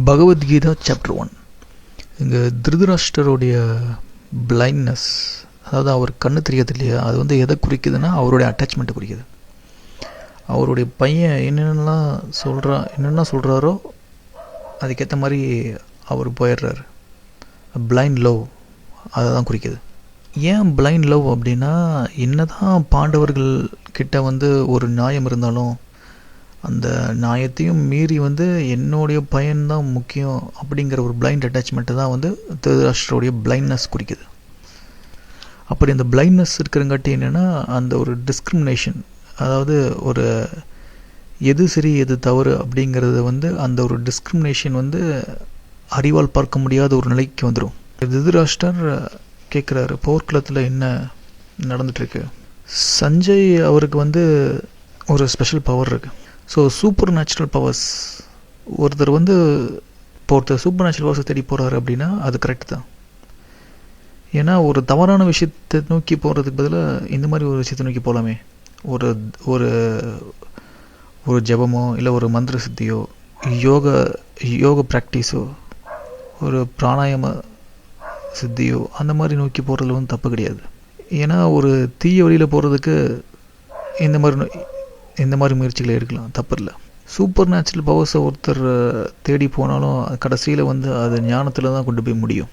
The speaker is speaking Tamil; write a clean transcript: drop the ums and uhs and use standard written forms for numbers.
பகவத்கீதா சாப்டர் 1. இங்கே திருதராஷ்டருடைய பிளைண்ட்னஸ், அதாவது அவர் கண்ணு தெரியாது இல்லையா, அது வந்து எதை குறிக்குதுன்னா அவருடைய அட்டாச்மெண்ட்டை குறிக்குது. அவருடைய பையன் என்னென்ன சொல்கிறாரோ அதுக்கேற்ற மாதிரி அவர் போயிடுறாரு. பிளைண்ட் லவ் அதை தான் குறிக்குது. ஏன் பிளைண்ட் லவ் அப்படின்னா, என்னதான் பாண்டவர்கள் கிட்ட வந்து ஒரு நியாயம் இருந்தாலும் அந்த நியாயத்தையும் மீறி வந்து என்னுடைய பையன்தான் முக்கியம் அப்படிங்கிற ஒரு பிளைண்ட் அட்டாச்மெண்ட்டு தான் வந்து திருதராஷ்டருடைய பிளைண்ட்னஸ் குறிக்குது. அப்படி அந்த பிளைண்ட்னஸ் இருக்கிறங்காட்டி என்னென்னா, அந்த ஒரு டிஸ்கிரிமினேஷன், அதாவது ஒரு எது சரி எது தவறு அப்படிங்கிறது வந்து அந்த ஒரு டிஸ்கிரிமினேஷன் வந்து அறிவால் பார்க்க முடியாத ஒரு நிலைக்கு வந்துடும். திருதராஷ்டர் கேட்குறாரு, போர்க்களத்தில் என்ன நடந்துட்டுருக்கு. சஞ்சய் அவருக்கு வந்து ஒரு ஸ்பெஷல் பவர் இருக்குது. ஸோ சூப்பர் நேச்சுரல் பவர்ஸ், ஒருத்தர் சூப்பர் நேச்சுரல் பவர்ஸை தேடி போகிறாரு அப்படின்னா அது கரெக்ட் தான். ஏன்னா ஒரு தவறான விஷயத்தை நோக்கி போகிறதுக்கு பதிலாக இந்த மாதிரி ஒரு விஷயத்தை நோக்கி போகலாமே. ஒரு ஒரு ஒரு ஜபமோ இல்லை ஒரு மந்திர சித்தியோ யோக ப்ராக்டிஸோ ஒரு பிராணாயாம சித்தியோ அந்த மாதிரி நோக்கி போகிறதுல வந்து தப்பு கிடையாது. ஏன்னா ஒரு தீய வழியில் போகிறதுக்கு இந்த மாதிரி முயற்சிகளை எடுக்கலாம், தப்பு இல்லை. சூப்பர் நேச்சுரல் பவர்ஸை ஒருத்தர் தேடி போனாலும் கடைசியில் வந்து அது ஞானத்தில் தான் கொண்டு போய் முடியும்.